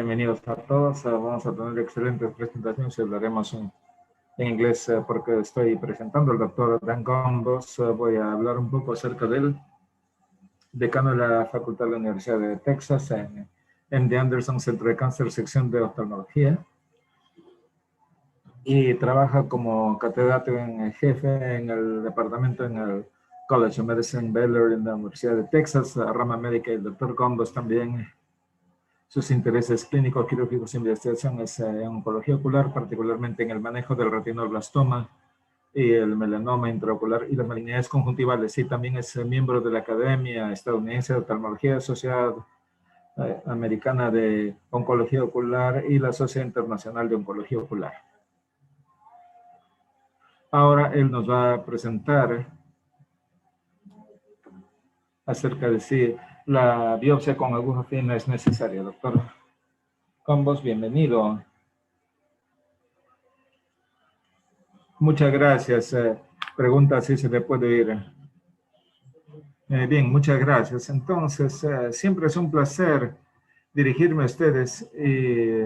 Bienvenidos a todos. Vamos a tener excelentes presentaciones y hablaremos en inglés porque estoy presentando al doctor Dan Gombos. Voy a hablar un poco acerca del decano de la Facultad de la Universidad de Texas en MD Anderson Centro de Cáncer, sección de oftalmología. Y trabaja como catedrático en jefe en el departamento en el College of Medicine Baylor en la Universidad de Texas, rama médica. El doctor Gombos también. Sus intereses clínicos, quirúrgicos e investigación es en oncología ocular, particularmente en el manejo del retinoblastoma y el melanoma intraocular y las malignidades conjuntivales. Y también es miembro de la Academia Estadounidense de Oftalmología, Sociedad Americana de Oncología Ocular y la Sociedad Internacional de Oncología Ocular. Ahora él nos va a presentar acerca de si la biopsia con aguja fina es necesaria. Doctor Gombos, bienvenido. Muchas gracias. Pregunta si se le puede oír. Bien, muchas gracias. Entonces, siempre es un placer dirigirme a ustedes y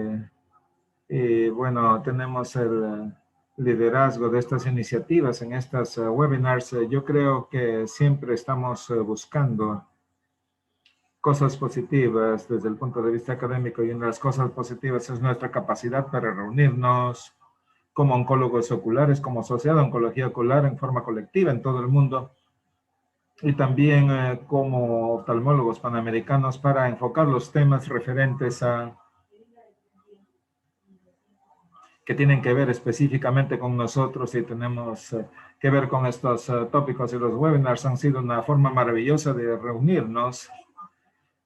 bueno, tenemos el liderazgo de estas iniciativas en estas webinars. Yo creo que siempre estamos buscando cosas positivas desde el punto de vista académico, y una de las cosas positivas es nuestra capacidad para reunirnos como oncólogos oculares, como sociedad de oncología ocular en forma colectiva en todo el mundo, y también como oftalmólogos panamericanos para enfocar los temas referentes a que tienen que ver específicamente con nosotros y tenemos que ver con estos tópicos. Y los webinars han sido una forma maravillosa de reunirnos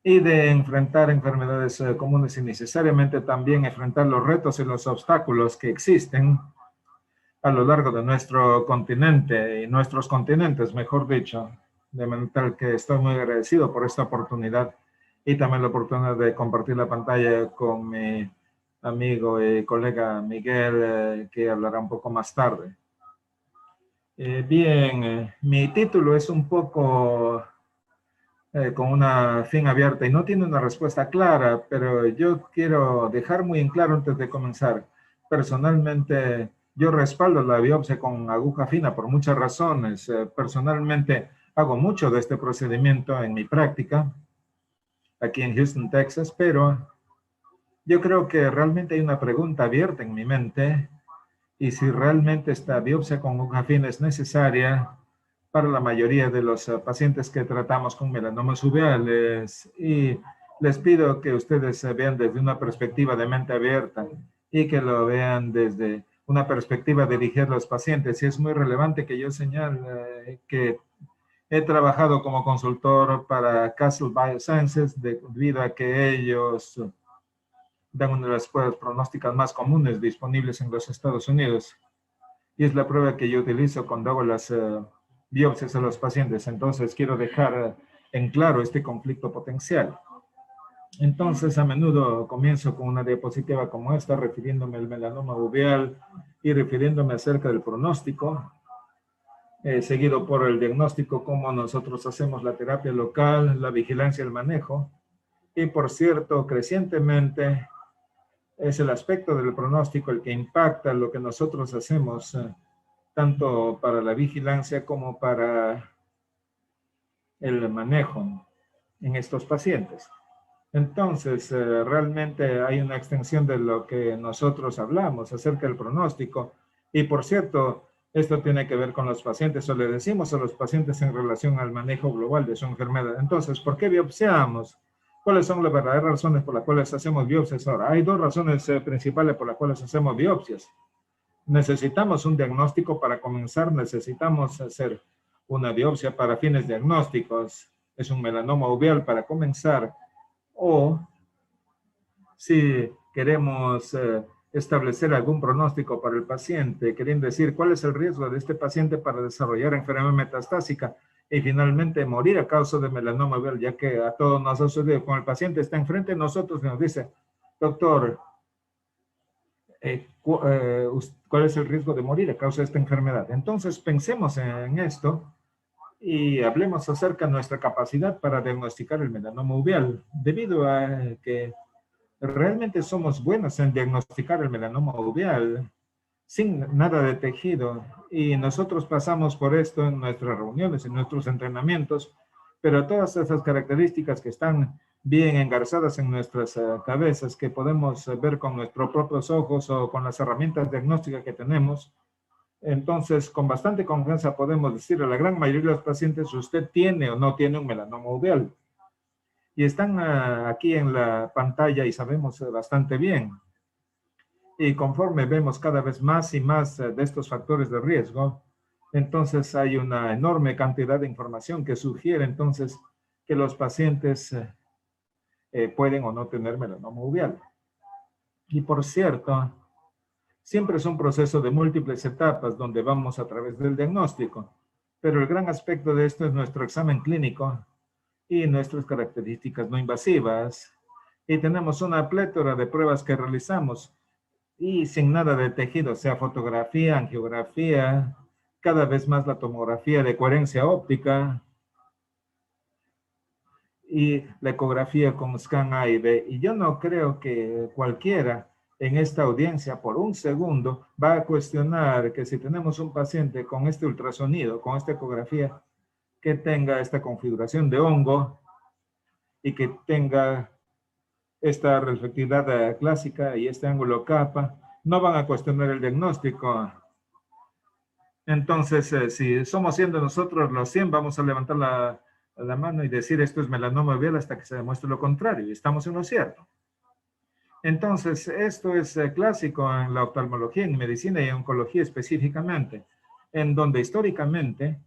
y de enfrentar enfermedades comunes y necesariamente también enfrentar los retos y los obstáculos que existen a lo largo de nuestro continente y nuestros continentes, mejor dicho. De manera tal que estoy muy agradecido por esta oportunidad y también la oportunidad de compartir la pantalla con mi amigo y colega Miguel, que hablará un poco más tarde. Bien, mi título es un poco con una fin abierta y no tiene una respuesta clara, pero yo quiero dejar muy en claro antes de comenzar. Personalmente, yo respaldo la biopsia con aguja fina por muchas razones. Personalmente, hago mucho de este procedimiento en mi práctica aquí en Houston, Texas, pero yo creo que realmente hay una pregunta abierta en mi mente y si realmente esta biopsia con aguja fina es necesaria para la mayoría de los pacientes que tratamos con melanomas uveales. Y les pido que ustedes vean desde una perspectiva de mente abierta y que lo vean desde una perspectiva de dirigir a los pacientes. Y es muy relevante que yo señale que he trabajado como consultor para Castle Biosciences debido a que ellos dan una de las pruebas pronósticas más comunes disponibles en los Estados Unidos. Y es la prueba que yo utilizo cuando hago las biopsias a los pacientes. Entonces, quiero dejar en claro este conflicto potencial. Entonces, a menudo comienzo con una diapositiva como esta, refiriéndome al melanoma uveal y refiriéndome acerca del pronóstico, seguido por el diagnóstico, cómo nosotros hacemos la terapia local, la vigilancia y el manejo. Y, por cierto, crecientemente es el aspecto del pronóstico el que impacta lo que nosotros hacemos, tanto para la vigilancia como para el manejo en estos pacientes. Entonces, realmente hay una extensión de lo que nosotros hablamos acerca del pronóstico. Y por cierto, esto tiene que ver con los pacientes, o le decimos a los pacientes en relación al manejo global de su enfermedad. Entonces, ¿por qué biopsiamos? ¿Cuáles son las verdaderas razones por las cuales hacemos biopsias ahora? Hay dos razones principales por las cuales hacemos biopsias. Necesitamos un diagnóstico para comenzar, necesitamos hacer una biopsia para fines diagnósticos. Es un melanoma uveal para comenzar. O si queremos establecer algún pronóstico para el paciente, queriendo decir cuál es el riesgo de este paciente para desarrollar enfermedad metastásica y finalmente morir a causa de melanoma uveal, ya que a todos nos ha sucedido. Cuando el paciente está enfrente de nosotros y nos dice, doctor, ¿cuál es el riesgo de morir a causa de esta enfermedad? Entonces pensemos en esto y hablemos acerca de nuestra capacidad para diagnosticar el melanoma uveal, debido a que realmente somos buenos en diagnosticar el melanoma uveal sin nada de tejido. Y nosotros pasamos por esto en nuestras reuniones, en nuestros entrenamientos, pero todas esas características que están bien engarzadas en nuestras cabezas, que podemos ver con nuestros propios ojos o con las herramientas diagnósticas que tenemos, entonces con bastante confianza podemos decir a la gran mayoría de los pacientes, usted tiene o no tiene un melanoma uveal. Y están aquí en la pantalla y sabemos bastante bien. Y conforme vemos cada vez más y más de estos factores de riesgo, entonces hay una enorme cantidad de información que sugiere entonces que los pacientes pueden o no tener melanoma uveal. Y por cierto, siempre es un proceso de múltiples etapas donde vamos a través del diagnóstico, pero el gran aspecto de esto es nuestro examen clínico y nuestras características no invasivas. Y tenemos una plétora de pruebas que realizamos y sin nada de tejido, sea fotografía, angiografía, cada vez más la tomografía de coherencia óptica y la ecografía con scan A y B. Y yo no creo que cualquiera en esta audiencia por un segundo va a cuestionar que si tenemos un paciente con este ultrasonido, con esta ecografía, que tenga esta configuración de hongo y que tenga esta reflectividad clásica y este ángulo kappa, no van a cuestionar el diagnóstico. Entonces, si somos 100 de nosotros los 100, vamos a levantar la mano y decir esto es melanoma uveal hasta que se demuestre lo contrario, y estamos en lo cierto. Entonces, esto es clásico en la oftalmología, en medicina y en oncología específicamente, en donde históricamente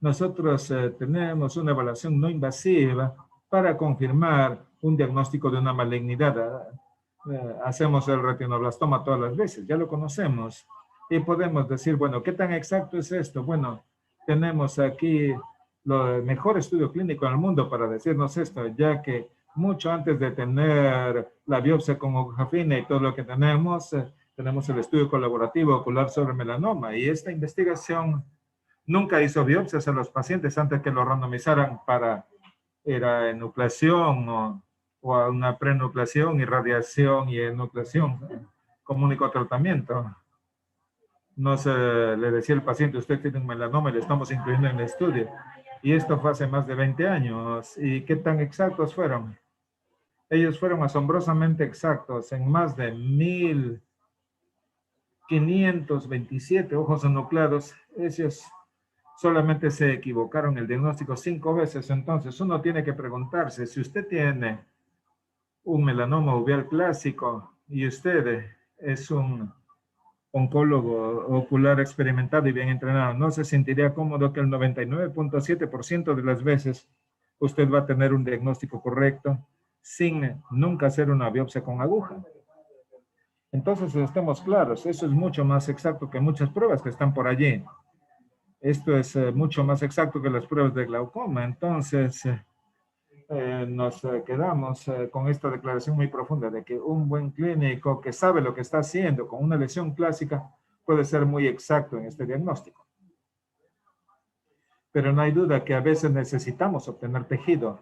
nosotros tenemos una evaluación no invasiva para confirmar un diagnóstico de una malignidad. Hacemos el retinoblastoma todas las veces, ya lo conocemos. Y podemos decir, bueno, ¿qué tan exacto es esto? Bueno, tenemos aquí el mejor estudio clínico del mundo para decirnos esto, ya que mucho antes de tener la biopsia con aguja fina y todo lo que tenemos, tenemos el estudio colaborativo ocular sobre melanoma. Y esta investigación nunca hizo biopsias a los pacientes antes que lo randomizaran para enucleación o a una prenucleación, irradiación y enucleación como único tratamiento. No se le decía al paciente, usted tiene un melanoma y le estamos incluyendo en el estudio. Y esto fue hace más de 20 años. ¿Y qué tan exactos fueron? Ellos fueron asombrosamente exactos en más de 1527 ojos enucleados. Ellos solamente se equivocaron el diagnóstico 5 veces. Entonces, uno tiene que preguntarse, si usted tiene un melanoma uveal clásico y usted es un oncólogo ocular experimentado y bien entrenado, ¿no se sentiría cómodo que el 99.7% de las veces usted va a tener un diagnóstico correcto sin nunca hacer una biopsia con aguja? Entonces, estemos claros, eso es mucho más exacto que muchas pruebas que están por allí. Esto es mucho más exacto que las pruebas de glaucoma. Entonces, nos quedamos con esta declaración muy profunda de que un buen clínico que sabe lo que está haciendo con una lesión clásica puede ser muy exacto en este diagnóstico. Pero no hay duda que a veces necesitamos obtener tejido.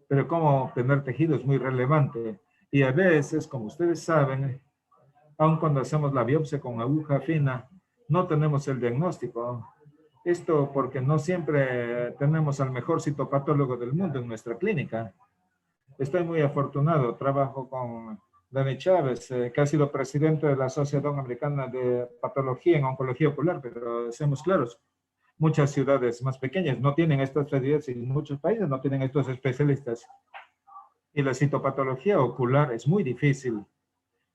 Pero cómo obtener tejido es muy relevante. Y a veces, como ustedes saben, aun cuando hacemos la biopsia con aguja fina, no tenemos el diagnóstico. Esto porque no siempre tenemos al mejor citopatólogo del mundo en nuestra clínica. Estoy muy afortunado, trabajo con Dani Chávez, que ha sido presidente de la Asociación Americana de Patología en Oncología Ocular, pero seamos claros, muchas ciudades más pequeñas no tienen estas facilidades y muchos países no tienen estos especialistas. Y la citopatología ocular es muy difícil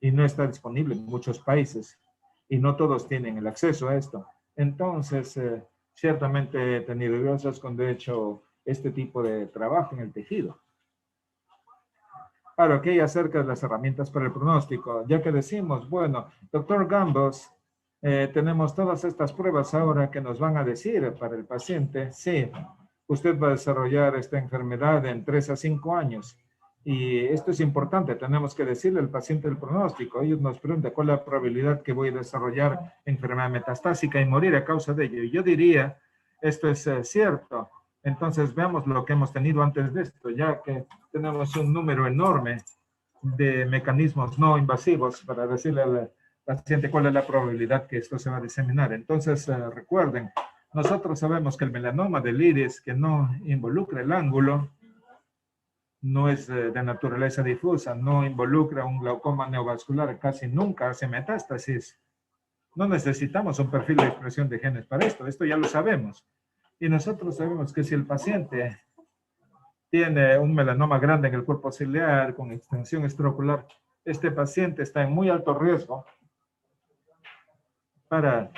y no está disponible en muchos países y no todos tienen el acceso a esto. Entonces, ciertamente he tenido gracias cuando he hecho este tipo de trabajo en el tejido. Ahora, ¿qué hay acerca de las herramientas para el pronóstico? Ya que decimos, bueno, doctor Gambos, tenemos todas estas pruebas ahora que nos van a decir para el paciente, sí, usted va a desarrollar esta enfermedad en 3 a 5 años. Y esto es importante, tenemos que decirle al paciente el pronóstico. Ellos nos preguntan cuál es la probabilidad que voy a desarrollar enfermedad metastásica y morir a causa de ello. Y yo diría, esto es cierto. Entonces veamos lo que hemos tenido antes de esto, ya que tenemos un número enorme de mecanismos no invasivos para decirle al paciente cuál es la probabilidad que esto se va a diseminar. Entonces, recuerden, nosotros sabemos que el melanoma del iris que no involucra el ángulo no es de naturaleza difusa, no involucra un glaucoma neovascular, casi nunca hace metástasis. No necesitamos un perfil de expresión de genes para esto ya lo sabemos. Y nosotros sabemos que si el paciente tiene un melanoma grande en el cuerpo ciliar con extensión extraocular, este paciente está en muy alto riesgo para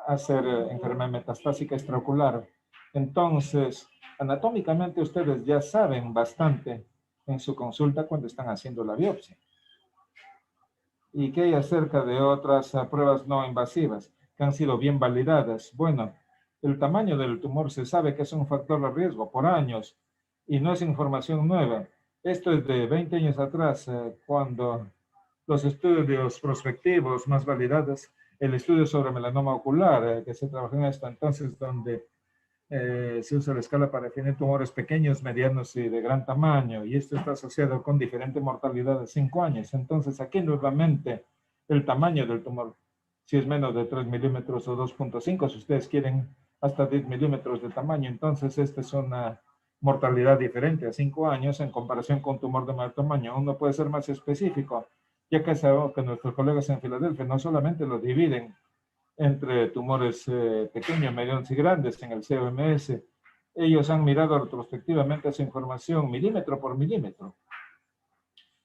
hacer enfermedad metastásica extraocular. Entonces, anatómicamente ustedes ya saben bastante en su consulta cuando están haciendo la biopsia. ¿Y qué hay acerca de otras pruebas no invasivas que han sido bien validadas? Bueno, el tamaño del tumor se sabe que es un factor de riesgo por años y no es información nueva. Esto es de 20 años atrás, cuando los estudios prospectivos más validados, el estudio sobre melanoma ocular, que se trabajó en esto entonces, donde se usa la escala para definir tumores pequeños, medianos y de gran tamaño, y esto está asociado con diferente mortalidad de 5 años. Entonces, aquí nuevamente, el tamaño del tumor, si es menos de 3 milímetros o 2.5, si ustedes quieren hasta 10 milímetros de tamaño, entonces esta es una mortalidad diferente a 5 años en comparación con un tumor de mayor tamaño. Uno puede ser más específico, ya que sabemos que nuestros colegas en Filadelfia no solamente lo dividen entre tumores pequeños, medianos y grandes en el COMS. Ellos han mirado retrospectivamente esa información milímetro por milímetro.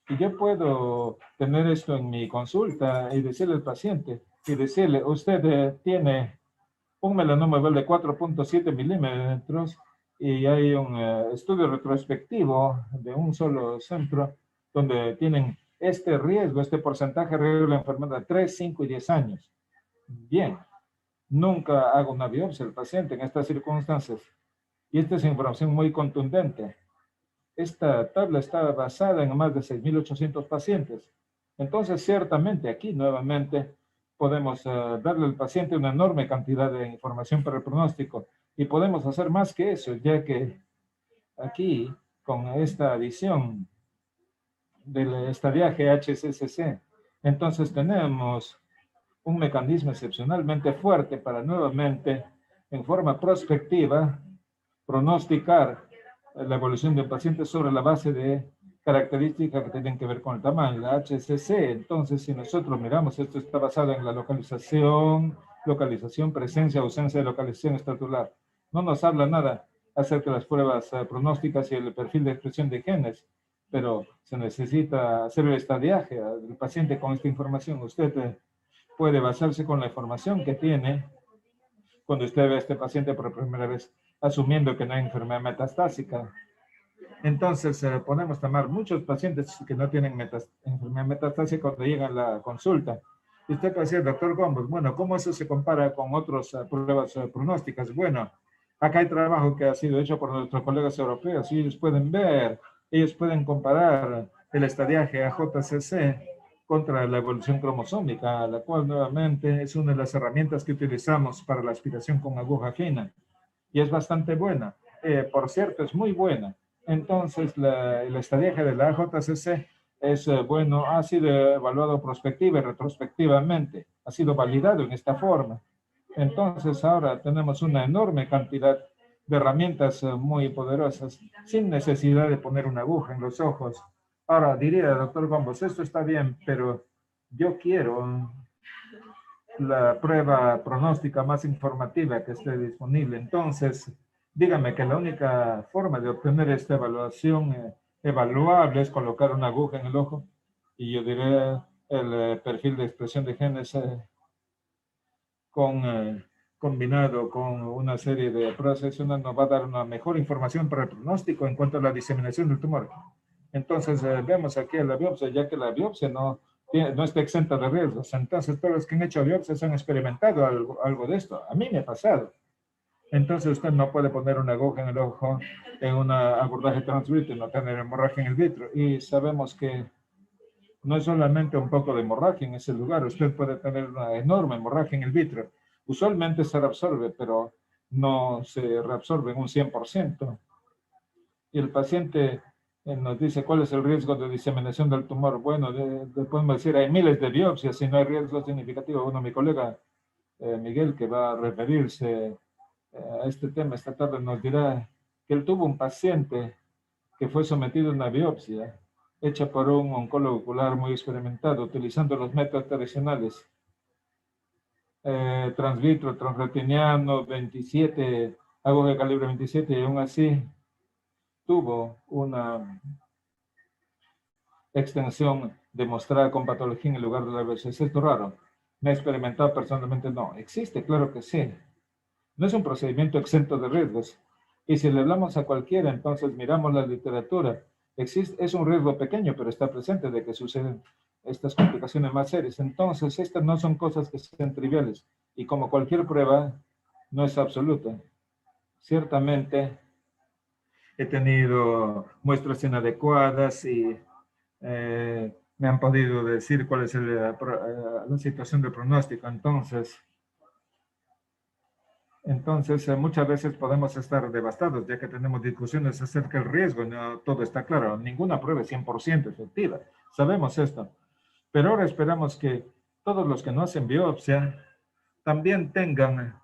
Y yo puedo tener esto en mi consulta y decirle al paciente, y decirle, usted tiene un melanoma de 4.7 milímetros y hay un estudio retrospectivo de un solo centro donde tienen este riesgo, este porcentaje de riesgo de la enfermedad de 3, 5 y 10 años. Bien, nunca hago una biopsia al paciente en estas circunstancias. Y esta es información muy contundente. Esta tabla está basada en más de 6.800 pacientes. Entonces, ciertamente aquí nuevamente podemos darle al paciente una enorme cantidad de información para el pronóstico. Y podemos hacer más que eso, ya que aquí, con esta adición del estadiaje HCCC, entonces tenemos un mecanismo excepcionalmente fuerte para nuevamente, en forma prospectiva, pronosticar la evolución de un paciente sobre la base de características que tienen que ver con el tamaño, la HCC. Entonces, si nosotros miramos, esto está basado en la localización, presencia, ausencia de localización estatular. No nos habla nada acerca de las pruebas pronósticas y el perfil de expresión de genes, pero se necesita hacer el estadiaje del paciente con esta información. Usted puede basarse con la información que tiene cuando usted ve a este paciente por primera vez, asumiendo que no hay enfermedad metastásica. Entonces, podemos tomar muchos pacientes que no tienen enfermedad metastásica cuando llegan a la consulta. Y usted puede decir, doctor Gombos, bueno, ¿cómo eso se compara con otras pruebas pronósticas? Bueno, acá hay trabajo que ha sido hecho por nuestros colegas europeos y ellos pueden ver, ellos pueden comparar el estadiaje AJCC contra la evolución cromosómica, la cual nuevamente es una de las herramientas que utilizamos para la aspiración con aguja fina. Y es bastante buena. Por cierto, es muy buena. Entonces, el estadiaje de la AJCC es bueno, ha sido evaluado prospectiva y retrospectivamente, ha sido validado en esta forma. Entonces, ahora tenemos una enorme cantidad de herramientas muy poderosas, sin necesidad de poner una aguja en los ojos. Ahora, diría, doctor Gombos, esto está bien, pero yo quiero la prueba pronóstica más informativa que esté disponible. Entonces, dígame que la única forma de obtener esta evaluación evaluable es colocar una aguja en el ojo y yo diré el perfil de expresión de genes combinado con una serie de procesos nos va a dar una mejor información para el pronóstico en cuanto a la diseminación del tumor. Entonces, vemos aquí la biopsia, ya que la biopsia no está exenta de riesgos. Entonces, todos los que han hecho biopsias han experimentado algo de esto. A mí me ha pasado. Entonces, usted no puede poner una aguja en el ojo en un abordaje transvítero, no tener hemorragia en el vitro. Y sabemos que no es solamente un poco de hemorragia en ese lugar. Usted puede tener una enorme hemorragia en el vitro. Usualmente se reabsorbe, pero no se reabsorbe en un 100%. Y el paciente Nos dice cuál es el riesgo de diseminación del tumor. Bueno, podemos decir, hay miles de biopsias y no hay riesgo significativo. Bueno, mi colega Miguel, que va a referirse a este tema esta tarde, nos dirá que él tuvo un paciente que fue sometido a una biopsia hecha por un oncólogo ocular muy experimentado, utilizando los métodos tradicionales, transvitro, transretiniano, 27, aguja de calibre 27, y aún así tuvo una extensión demostrada con patología en el lugar de la biopsia. ¿Es esto raro? ¿Me he experimentado personalmente? No. ¿Existe? Claro que sí. No es un procedimiento exento de riesgos. Y si le hablamos a cualquiera, entonces miramos la literatura. Es un riesgo pequeño, pero está presente de que suceden estas complicaciones más serias. Entonces, estas no son cosas que sean triviales. Y como cualquier prueba, no es absoluta. Ciertamente, he tenido muestras inadecuadas y me han podido decir cuál es la situación de pronóstico. Entonces, muchas veces podemos estar devastados, ya que tenemos discusiones acerca del riesgo, no todo está claro, ninguna prueba es 100% efectiva, sabemos esto, pero ahora esperamos que todos los que no hacen biopsia también tengan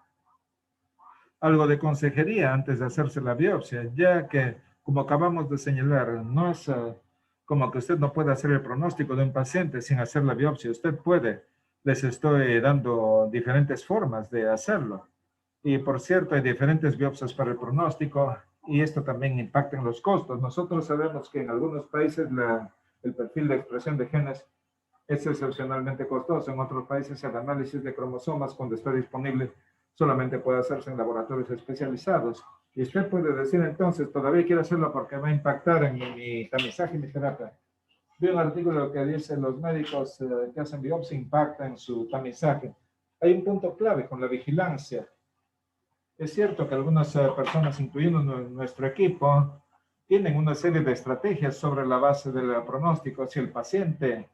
algo de consejería antes de hacerse la biopsia, ya que, como acabamos de señalar, no es como que usted no puede hacer el pronóstico de un paciente sin hacer la biopsia, usted puede, les estoy dando diferentes formas de hacerlo. Y por cierto, hay diferentes biopsias para el pronóstico y esto también impacta en los costos. Nosotros sabemos que en algunos países el perfil de expresión de genes es excepcionalmente costoso. En otros países el análisis de cromosomas, cuando está disponible, solamente puede hacerse en laboratorios especializados. Y usted puede decir entonces, todavía quiero hacerlo porque va a impactar en mi tamizaje y mi terapia. Vi un artículo que dice los médicos que hacen biopsia impacta en su tamizaje. Hay un punto clave con la vigilancia. Es cierto que algunas personas, incluyendo nuestro equipo, tienen una serie de estrategias sobre la base del pronóstico. Si el paciente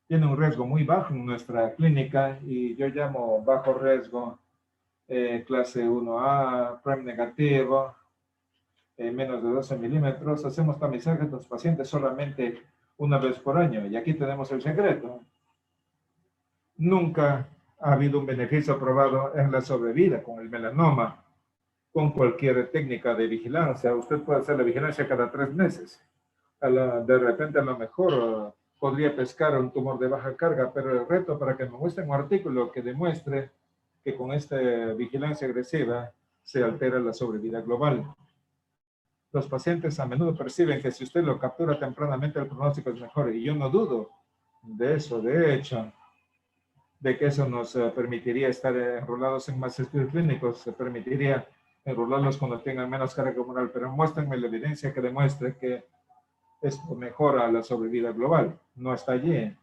tiene un riesgo muy bajo en nuestra clínica, y yo llamo bajo riesgo, clase 1A, PREM negativo, menos de 12 milímetros, hacemos tamizaje de los pacientes solamente una vez por año. Y aquí tenemos el secreto. Nunca ha habido un beneficio probado en la sobrevida con el melanoma. Con cualquier técnica de vigilancia, usted puede hacer la vigilancia cada 3 meses. De repente, a lo mejor podría pescar un tumor de baja carga, pero el reto para que me muestre un artículo que demuestre que con esta vigilancia agresiva se altera la sobrevida global. Los pacientes a menudo perciben que si usted lo captura tempranamente, el pronóstico es mejor, y yo no dudo de eso. De hecho, de que eso nos permitiría estar enrolados en más estudios clínicos, se permitiría enrolarlos cuando tengan menos carga hormonal, pero muéstrenme la evidencia que demuestre que esto mejora la sobrevida global. No está allí.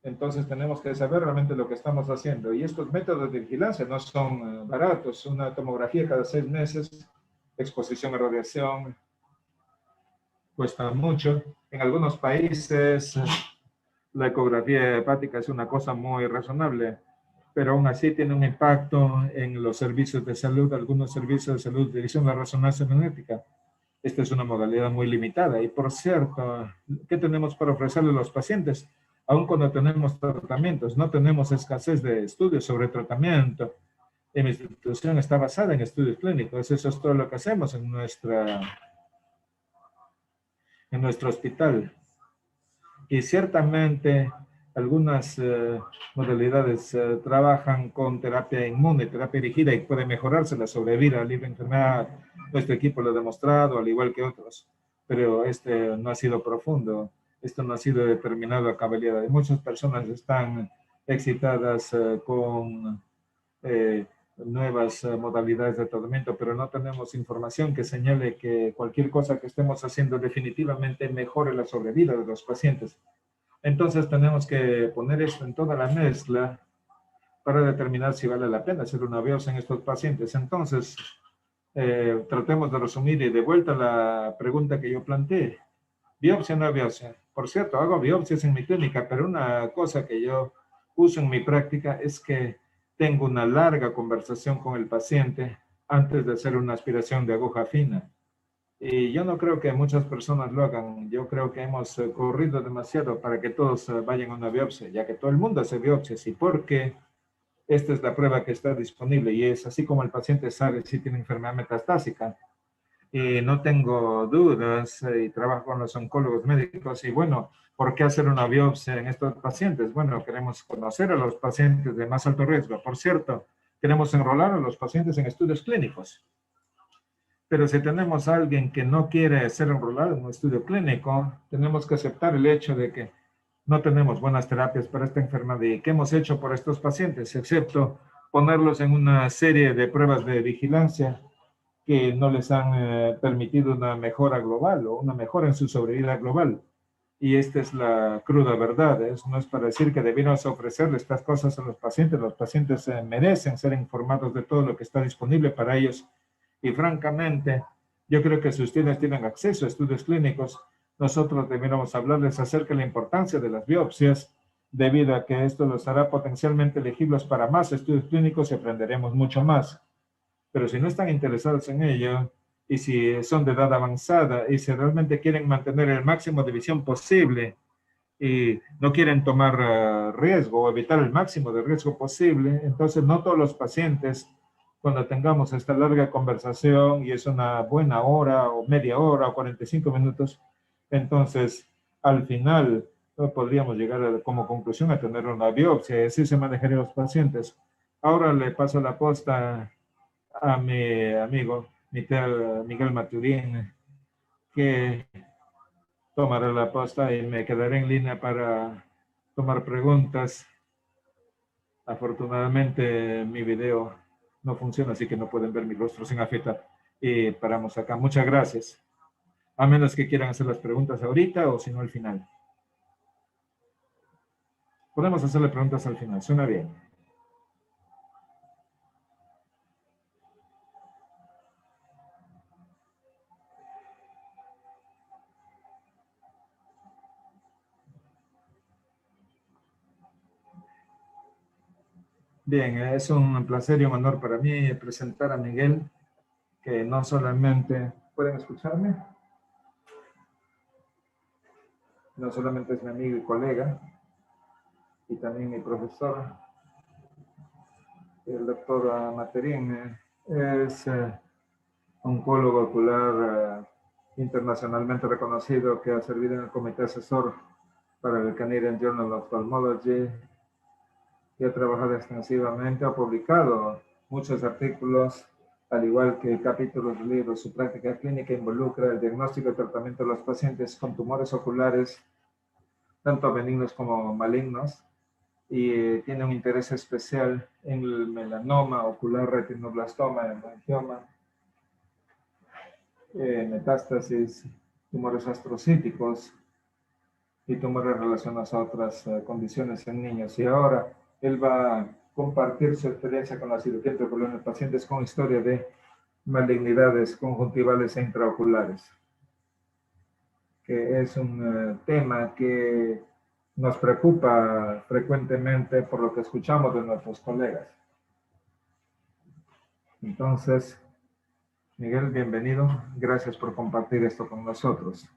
Entonces tenemos que saber realmente lo que estamos haciendo. Y estos métodos de vigilancia no son baratos. Una tomografía cada 6 meses, exposición a radiación, cuesta mucho. En algunos países la ecografía hepática es una cosa muy razonable, pero aún así tiene un impacto en los servicios de salud. Algunos servicios de salud utilizan la resonancia magnética. Esta es una modalidad muy limitada. Y por cierto, ¿qué tenemos para ofrecerle a los pacientes? Aun cuando tenemos tratamientos, no tenemos escasez de estudios sobre tratamiento. Mi institución está basada en estudios clínicos. Eso es todo lo que hacemos en nuestro hospital. Y ciertamente algunas modalidades trabajan con terapia inmune, terapia dirigida, y puede mejorarse la sobrevida libre de enfermedad. Nuestro equipo lo ha demostrado, al igual que otros, pero este no ha sido profundo, esto no ha sido determinado a cabalidad. Muchas personas están excitadas con nuevas modalidades de tratamiento, pero no tenemos información que señale que cualquier cosa que estemos haciendo definitivamente mejore la sobrevida de los pacientes. Entonces tenemos que poner esto en toda la mezcla para determinar si vale la pena hacer una biopsia en estos pacientes. Entonces, tratemos de resumir y de vuelta la pregunta que yo planteé. ¿Biopsia o no biopsia? Por cierto, hago biopsias en mi clínica, pero una cosa que yo uso en mi práctica es que tengo una larga conversación con el paciente antes de hacer una aspiración de aguja fina. Y yo no creo que muchas personas lo hagan. Yo creo que hemos corrido demasiado para que todos vayan a una biopsia, ya que todo el mundo hace biopsias. ¿Y por qué? Esta es la prueba que está disponible y es así como el paciente sabe si tiene enfermedad metastásica. Y no tengo dudas y trabajo con los oncólogos médicos y bueno, ¿por qué hacer una biopsia en estos pacientes? Bueno, queremos conocer a los pacientes de más alto riesgo. Por cierto, queremos enrolar a los pacientes en estudios clínicos. Pero si tenemos a alguien que no quiere ser enrolado en un estudio clínico, tenemos que aceptar el hecho de que no tenemos buenas terapias para esta enfermedad. ¿Y qué hemos hecho por estos pacientes? Excepto ponerlos en una serie de pruebas de vigilancia que no les han permitido una mejora global o una mejora en su sobrevida global. Y esta es la cruda verdad. No es para decir que debemos ofrecerle estas cosas a los pacientes. Los pacientes merecen ser informados de todo lo que está disponible para ellos. Y francamente, yo creo que si ustedes tienen acceso a estudios clínicos, nosotros deberíamos hablarles acerca de la importancia de las biopsias, debido a que esto los hará potencialmente elegibles para más estudios clínicos y aprenderemos mucho más. Pero si no están interesados en ello, y si son de edad avanzada, y si realmente quieren mantener el máximo de visión posible, y no quieren tomar riesgo o evitar el máximo de riesgo posible, entonces no todos los pacientes, cuando tengamos esta larga conversación, y es una buena hora, o media hora, o 45 minutos, entonces al final podríamos llegar como conclusión a tener una biopsia, y así se manejarían los pacientes. Ahora le paso la posta a mi amigo Miguel Maturín, que tomaré la posta y me quedaré en línea para tomar preguntas. Afortunadamente mi video no funciona, así que no pueden ver mi rostro sin afeitar. Y paramos acá. Muchas gracias. A menos que quieran hacer las preguntas ahorita o si no al final. Podemos hacerle preguntas al final. Suena bien. Bien, es un placer y un honor para mí presentar a Miguel, que no solamente... ¿Pueden escucharme? No solamente es mi amigo y colega, y también mi profesor, el doctor Materín, es oncólogo ocular internacionalmente reconocido que ha servido en el comité asesor para el Canadian Journal of Ophthalmology y ha trabajado extensivamente, ha publicado muchos artículos, al igual que capítulos de libros. Su práctica clínica involucra el diagnóstico y tratamiento de los pacientes con tumores oculares, tanto benignos como malignos, y tiene un interés especial en el melanoma ocular, retinoblastoma, hemangioma, metástasis, tumores astrocíticos y tumores relacionados a otras condiciones en niños. Y ahora él va a compartir su experiencia con la cirugía intraocular en pacientes con historia de malignidades conjuntivales e intraoculares, que es un tema que nos preocupa frecuentemente por lo que escuchamos de nuestros colegas. Entonces, Miguel, bienvenido. Gracias por compartir esto con nosotros.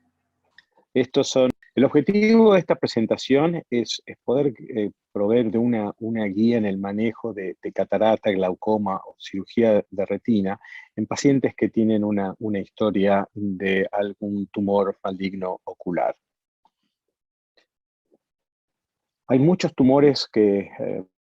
El objetivo de esta presentación es poder proveer de una guía en el manejo de catarata, glaucoma o cirugía de retina en pacientes que tienen una historia de algún tumor maligno ocular. Hay muchos tumores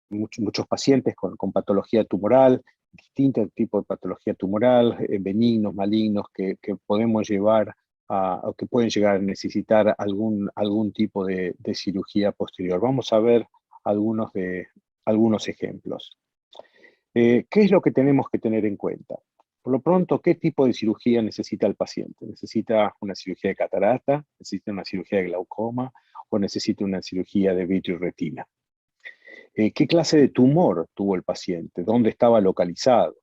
muchos pacientes con patología tumoral, distintos tipos de patología tumoral, benignos, malignos, que podemos llevar o que pueden llegar a necesitar algún tipo de cirugía posterior. Vamos a ver algunos ejemplos. ¿Qué es lo que tenemos que tener en cuenta? Por lo pronto, ¿qué tipo de cirugía necesita el paciente? ¿Necesita una cirugía de catarata? ¿Necesita una cirugía de glaucoma? ¿O necesita una cirugía de vitreoretina? ¿Qué clase de tumor tuvo el paciente? ¿Dónde estaba localizado?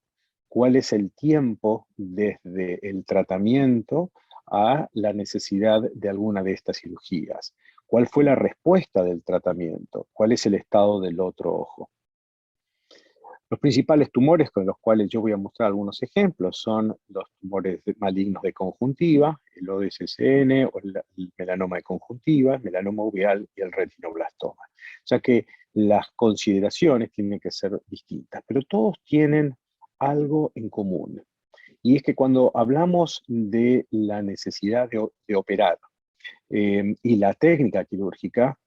¿Cuál es el tiempo desde el tratamiento a la necesidad de alguna de estas cirugías? ¿Cuál fue la respuesta del tratamiento? ¿Cuál es el estado del otro ojo? Los principales tumores con los cuales yo voy a mostrar algunos ejemplos son los tumores malignos de conjuntiva, el ODSCN o el melanoma de conjuntiva, el melanoma uveal y el retinoblastoma. Ya que las consideraciones tienen que ser distintas, pero todos tienen algo en común. Y es que cuando hablamos de la necesidad de operar y la técnica quirúrgica,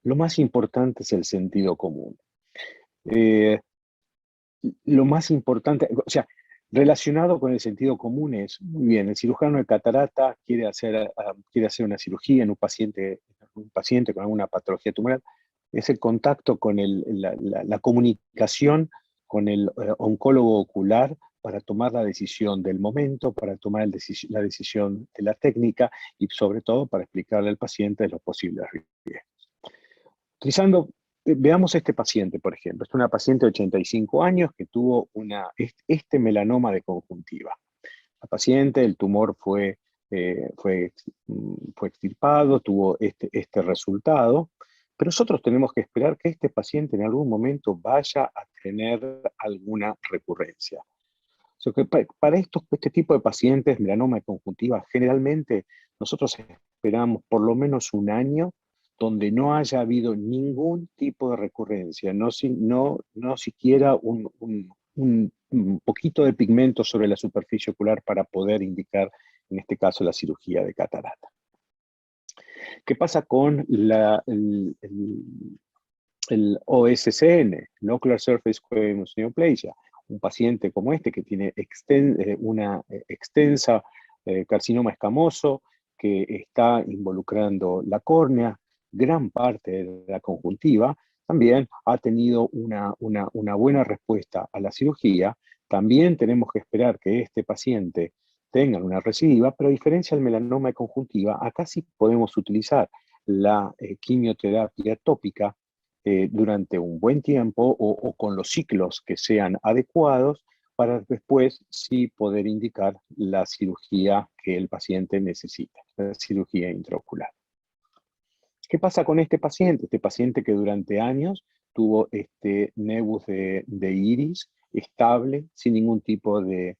lo más importante es el sentido común. Lo más importante, o sea, relacionado con el sentido común es, muy bien, el cirujano de catarata quiere hacer una cirugía en un paciente con alguna patología tumoral, es el contacto con la comunicación con el oncólogo ocular para tomar la decisión del momento, para tomar la decisión de la técnica y sobre todo para explicarle al paciente los posibles riesgos. Veamos este paciente, por ejemplo. Es una paciente de 85 años que tuvo este melanoma de conjuntiva. La paciente, el tumor fue extirpado, tuvo este resultado, pero nosotros tenemos que esperar que este paciente en algún momento vaya a tener alguna recurrencia. O sea, que para este tipo de pacientes, melanoma de conjuntiva, generalmente nosotros esperamos por lo menos un año donde no haya habido ningún tipo de recurrencia, no siquiera un poquito de pigmento sobre la superficie ocular para poder indicar, en este caso, la cirugía de catarata. ¿Qué pasa con el OSCN, el Ocular Surface Squamous Neoplasia? Un paciente como este que tiene una extensa carcinoma escamoso que está involucrando la córnea, gran parte de la conjuntiva, también ha tenido una buena respuesta a la cirugía. También tenemos que esperar que este paciente tenga una recidiva, pero a diferencia del melanoma de conjuntiva, acá sí podemos utilizar la quimioterapia tópica durante un buen tiempo o con los ciclos que sean adecuados para después sí poder indicar la cirugía que el paciente necesita, la cirugía intraocular. ¿Qué pasa con este paciente? Este paciente que durante años tuvo este nebus de iris estable, sin ningún tipo de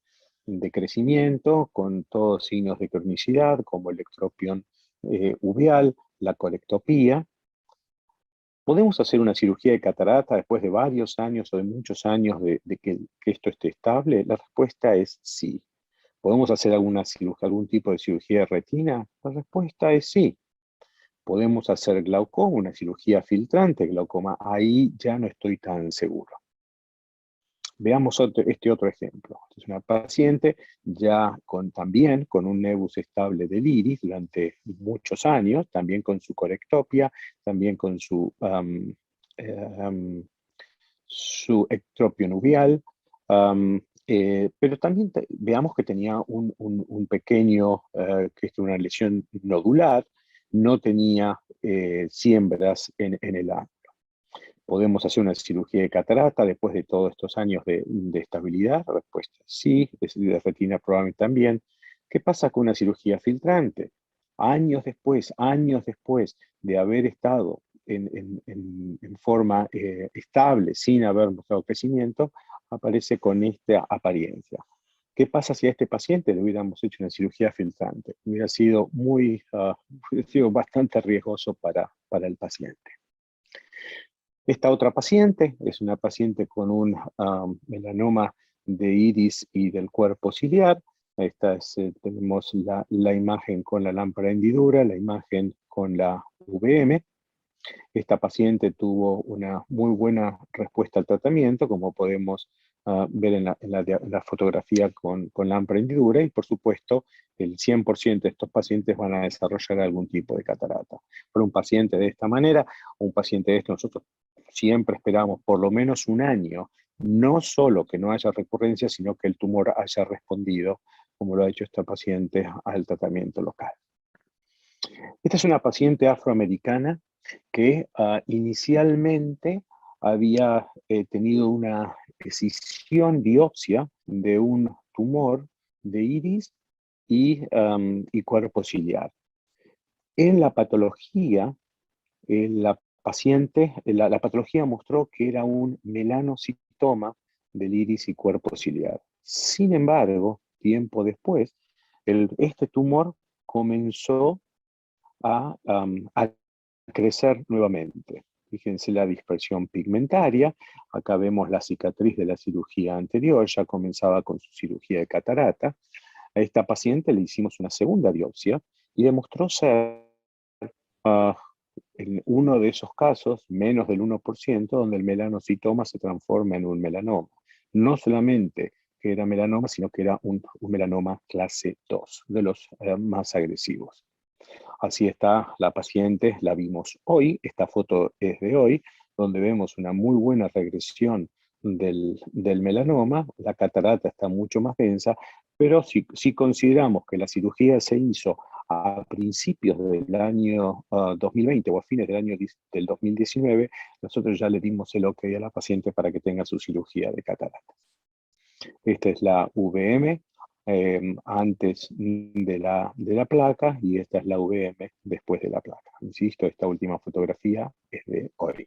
crecimiento, con todos signos de cronicidad, como el ectropión uveal, la colectopía. ¿Podemos hacer una cirugía de catarata después de varios años o de muchos años de que esto esté estable? La respuesta es sí. ¿Podemos hacer algún tipo de cirugía de retina? La respuesta es sí. ¿Podemos hacer glaucoma, una cirugía filtrante glaucoma? Ahí ya no estoy tan seguro. Veamos este otro ejemplo. Es una paciente ya también con un nebus estable del iris durante muchos años, también con su corectopia, también con su ectropio nubial, pero también veamos que tenía un pequeño, que es una lesión nodular, no tenía siembras en el ángulo. ¿Podemos hacer una cirugía de catarata después de todos estos años de estabilidad? La respuesta es sí, de retina probablemente también. ¿Qué pasa con una cirugía filtrante? Años después de haber estado en forma estable, sin haber mostrado crecimiento, aparece con esta apariencia. ¿Qué pasa si a este paciente le hubiéramos hecho una cirugía filtrante? Hubiera sido bastante riesgoso para el paciente. Esta otra paciente es una paciente con un melanoma de iris y del cuerpo ciliar. Tenemos la imagen con la lámpara hendidura, la imagen con la VM. Esta paciente tuvo una muy buena respuesta al tratamiento, como podemos ver en la fotografía con lámpara hendidura, y por supuesto el 100% de estos pacientes van a desarrollar algún tipo de catarata. Para un paciente de esta manera, un paciente de esto, nosotros siempre esperamos por lo menos un año, no solo que no haya recurrencia, sino que el tumor haya respondido, como lo ha hecho esta paciente, al tratamiento local. Esta es una paciente afroamericana que inicialmente había tenido una biopsia de un tumor de iris y cuerpo ciliar. En la patología, la patología mostró que era un melanocitoma melanocitoma del iris y cuerpo ciliar. Sin embargo, tiempo después, este tumor comenzó a crecer nuevamente. Fíjense la dispersión pigmentaria. Acá vemos la cicatriz de la cirugía anterior, ya comenzaba con su cirugía de catarata. A esta paciente le hicimos una segunda biopsia y demostró ser en uno de esos casos, menos del 1%, donde el melanocitoma se transforma en un melanoma. No solamente que era melanoma, sino que era un melanoma clase 2, de los más agresivos. Así está la paciente, la vimos hoy, esta foto es de hoy, donde vemos una muy buena regresión del melanoma, la catarata está mucho más densa, pero si consideramos que la cirugía se hizo a principios del año 2020 o a fines del 2019, nosotros ya le dimos el OK a la paciente para que tenga su cirugía de catarata. Esta es la VM antes de la placa y esta es la VM después de la placa. Insisto, esta última fotografía es de hoy.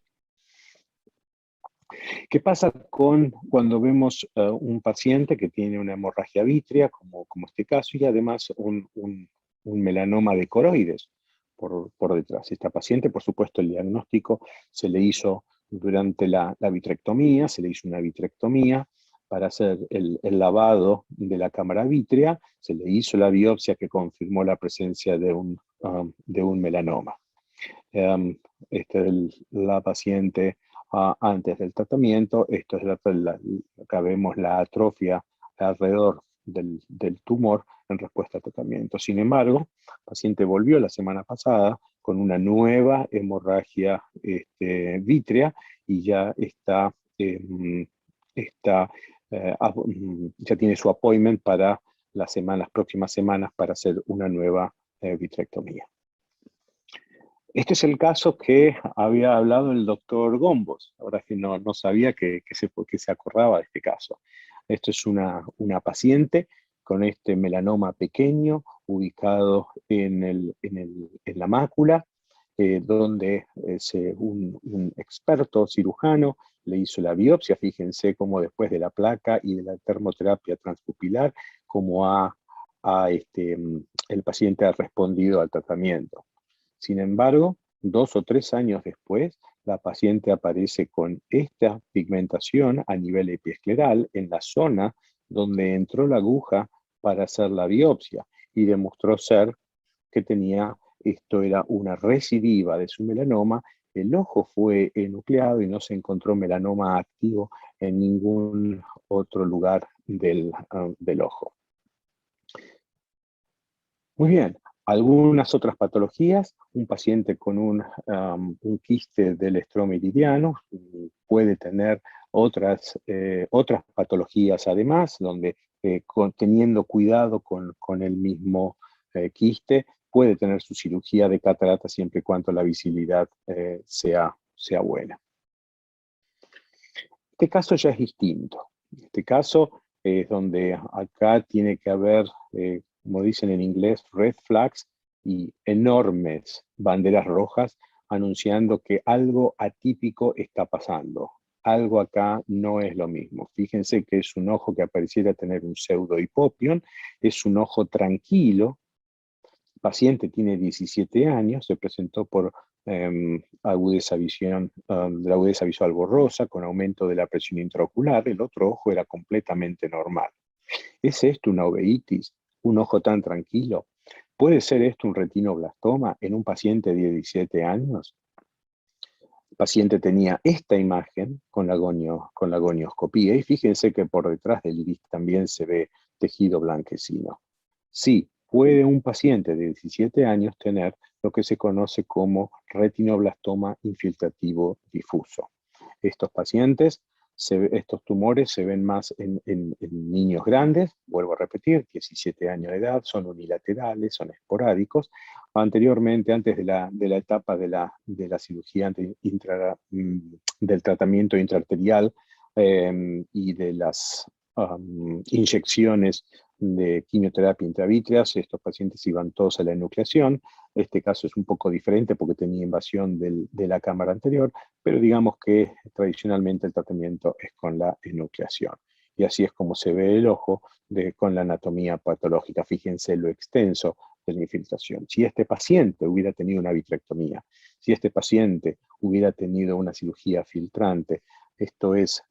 ¿Qué pasa cuando vemos un paciente que tiene una hemorragia vítrea, como este caso, y además un melanoma de coroides por detrás? Esta paciente, por supuesto, el diagnóstico se le hizo durante la vitrectomía, se le hizo una vitrectomía para hacer el lavado de la cámara vítrea, se le hizo la biopsia que confirmó la presencia de un melanoma. Esta es la paciente antes del tratamiento. Esto es acá vemos la atrofia alrededor del tumor en respuesta al tratamiento. Sin embargo, el paciente volvió la semana pasada con una nueva hemorragia vítrea y ya ya tiene su appointment para las próximas semanas para hacer una nueva vitrectomía. Este es el caso que había hablado el doctor Gombos. Ahora que no sabía que se acordaba de este caso. Esto es una paciente con este melanoma pequeño ubicado en la mácula, donde un experto cirujano le hizo la biopsia. Fíjense cómo después de la placa y de la termoterapia transpupilar, cómo el paciente ha respondido al tratamiento. Sin embargo, 2 o 3 años después, la paciente aparece con esta pigmentación a nivel epiescleral en la zona donde entró la aguja para hacer la biopsia y demostró ser que esto era una recidiva de su melanoma. El ojo fue enucleado y no se encontró melanoma activo en ningún otro lugar del ojo. Muy bien. Algunas otras patologías, un paciente con un quiste del estromeridiano puede tener otras patologías además, donde teniendo cuidado con el mismo quiste, puede tener su cirugía de catarata siempre y cuando la visibilidad sea buena. Este caso ya es distinto. Este caso es donde acá tiene que haber como dicen en inglés, red flags y enormes banderas rojas anunciando que algo atípico está pasando. Algo acá no es lo mismo. Fíjense que es un ojo que pareciera tener un pseudohipopion, es un ojo tranquilo. El paciente tiene 17 años, se presentó por agudeza visual borrosa, con aumento de la presión intraocular. El otro ojo era completamente normal. ¿Es esto una uveitis? ¿Un ojo tan tranquilo? ¿Puede ser esto un retinoblastoma en un paciente de 17 años? El paciente tenía esta imagen con la gonioscopía y fíjense que por detrás del iris también se ve tejido blanquecino. Sí, puede un paciente de 17 años tener lo que se conoce como retinoblastoma infiltrativo difuso. Estos tumores se ven más en niños grandes, vuelvo a repetir, 17 años de edad, son unilaterales, son esporádicos. Anteriormente, antes de la etapa de la cirugía del tratamiento intraarterial y de las inyecciones de quimioterapia intravítreas. Estos pacientes iban todos a la enucleación. Este caso es un poco diferente porque tenía invasión de la cámara anterior, pero digamos que tradicionalmente el tratamiento es con la enucleación. Y así es como se ve el ojo con la anatomía patológica. Fíjense lo extenso de la infiltración. Si este paciente hubiera tenido una vitrectomía, si este paciente hubiera tenido una cirugía filtrante, esto es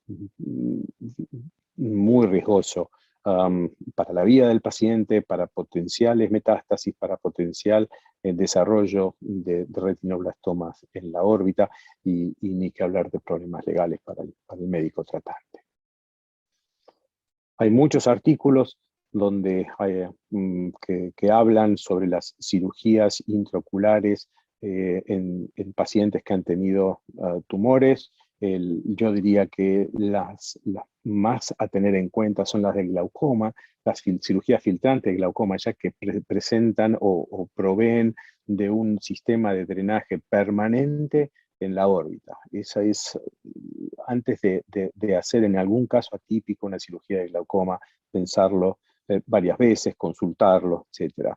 muy riesgoso para la vida del paciente, para potenciales metástasis, para potencial desarrollo de retinoblastomas en la órbita y ni que hablar de problemas legales para el médico tratante. Hay muchos artículos donde que hablan sobre las cirugías intraoculares en pacientes que han tenido tumores. Yo diría que las más a tener en cuenta son las de glaucoma, las cirugías filtrantes de glaucoma, ya que presentan o proveen de un sistema de drenaje permanente en la órbita. Esa es, antes de hacer en algún caso atípico una cirugía de glaucoma, pensarlo varias veces, consultarlo, etc.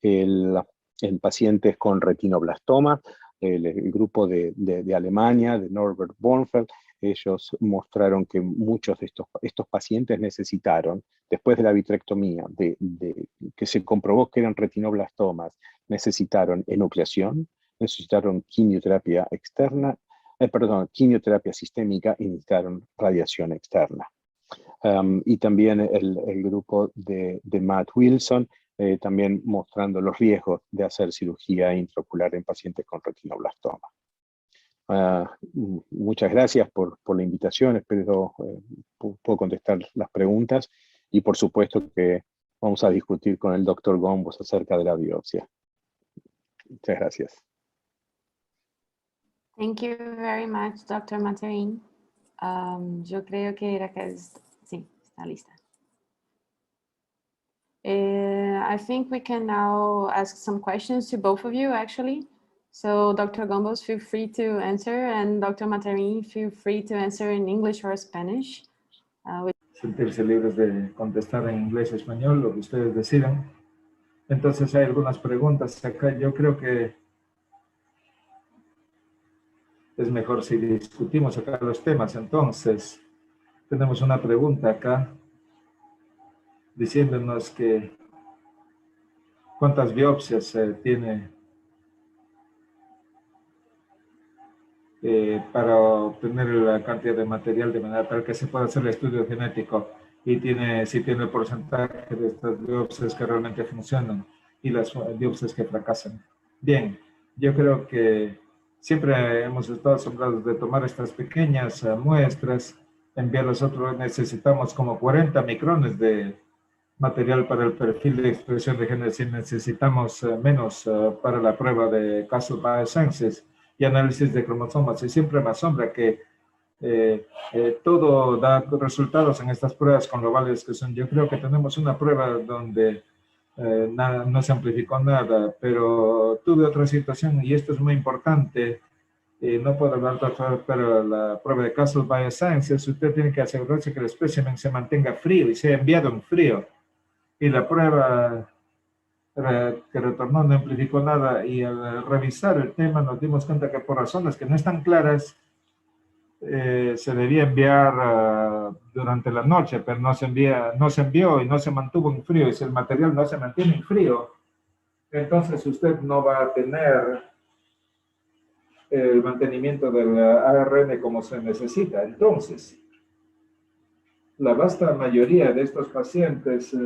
En pacientes con retinoblastoma, el grupo de Alemania, de Norbert Bornfeld, ellos mostraron que muchos de estos pacientes necesitaron, después de la vitrectomía, que se comprobó que eran retinoblastomas, necesitaron enucleación, necesitaron quimioterapia externa, quimioterapia sistémica y necesitaron radiación externa. Y también el grupo de Matt Wilson, también mostrando los riesgos de hacer cirugía intraocular en pacientes con retinoblastoma. Muchas gracias por la invitación, espero puedo contestar las preguntas y por supuesto que vamos a discutir con el doctor Gombos acerca de la biopsia. Muchas gracias. Thank you very much, Dr. Materin. Yo creo que era que sí, está lista. I think we can now ask some questions to both of you, actually. So Dr. Gombos, feel free to answer, and Dr. Materin, feel free to answer in English or Spanish. Sentirse libres de contestar en inglés o español, lo que ustedes decidan. Entonces hay algunas preguntas acá. Yo creo que es mejor si discutimos acá los temas. Entonces, tenemos una pregunta acá diciéndonos que cuántas biopsias tiene para obtener la cantidad de material de manera tal que se pueda hacer el estudio genético y si tiene el porcentaje de estas biopsias que realmente funcionan y las biopsias que fracasan. Bien, yo creo que siempre hemos estado asombrados de tomar estas pequeñas muestras, enviarlas a otros. Necesitamos como 40 micrones de material para el perfil de expresión de genes y necesitamos menos para la prueba de Castle Biosciences y análisis de cromosomas. Y siempre me asombra que todo da resultados en estas pruebas con globales que son. Yo creo que tenemos una prueba donde no se amplificó nada, pero tuve otra situación y esto es muy importante. No puedo hablar, doctor, pero la prueba de Castle Biosciences, usted tiene que asegurarse que el espécimen se mantenga frío y sea enviado en frío. Y la prueba que retornó no amplificó nada, y al revisar el tema nos dimos cuenta que por razones que no están claras se debía enviar durante la noche, pero no se envió y no se mantuvo en frío. Y si el material no se mantiene en frío, entonces usted no va a tener el mantenimiento del ARN como se necesita. Entonces, la vasta mayoría de estos pacientes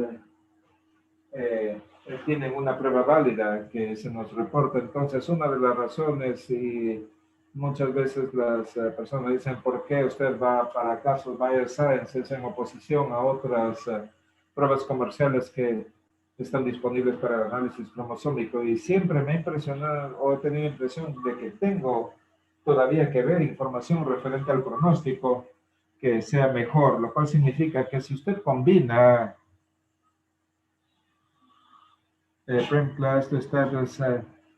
tienen una prueba válida que se nos reporta. Entonces, una de las razones, y muchas veces las personas dicen, ¿por qué usted va para Castle Biosciences en oposición a otras pruebas comerciales que están disponibles para el análisis cromosómico? Y siempre me ha impresionado, o he tenido la impresión de que tengo todavía que ver información referente al pronóstico que sea mejor, lo cual significa que si usted combina prime class, status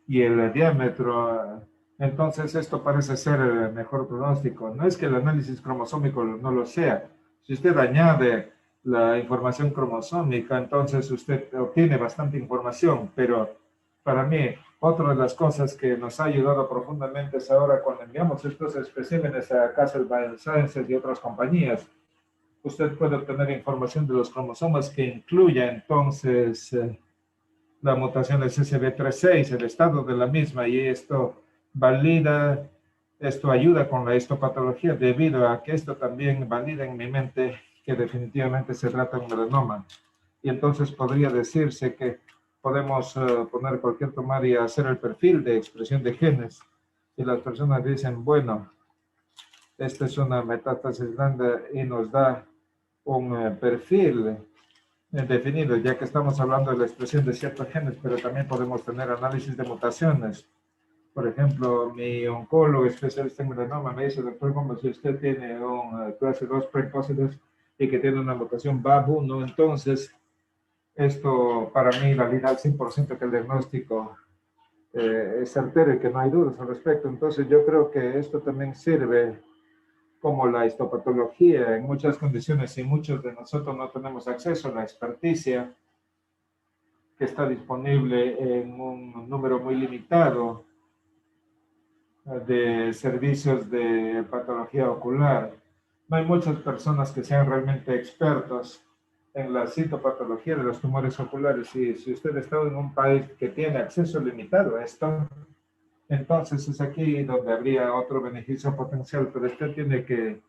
y el diámetro, entonces esto parece ser el mejor pronóstico. No es que el análisis cromosómico no lo sea. Si usted añade la información cromosómica, entonces usted obtiene bastante información, pero para mí, otra de las cosas que nos ha ayudado profundamente es ahora cuando enviamos estos especímenes a Castle Biosciences y otras compañías, usted puede obtener información de los cromosomas que incluya entonces la mutación del CCB36, el estado de la misma, y esto valida, esto ayuda con la histopatología debido a que esto también valida en mi mente que definitivamente se trata de un melanoma. Y entonces podría decirse que podemos poner cualquier tomar y hacer el perfil de expresión de genes. Y las personas dicen, bueno, esta es una metástasis grande y nos da un perfil definido, ya que estamos hablando de la expresión de ciertos genes, pero también podemos tener análisis de mutaciones. Por ejemplo, mi oncólogo especialista en melanoma me dice, doctor, como si usted tiene un clase 2 prepositive y que tiene una mutación BAB1, entonces esto para mí valida al 100% que el diagnóstico es certero y que no hay dudas al respecto. Entonces yo creo que esto también sirve como la histopatología en muchas condiciones y muchos de nosotros no tenemos acceso a la experticia que está disponible en un número muy limitado de servicios de patología ocular. No hay muchas personas que sean realmente expertos en la citopatología de los tumores oculares, y si usted está en un país que tiene acceso limitado a esto, entonces es aquí donde habría otro beneficio potencial, pero usted tiene que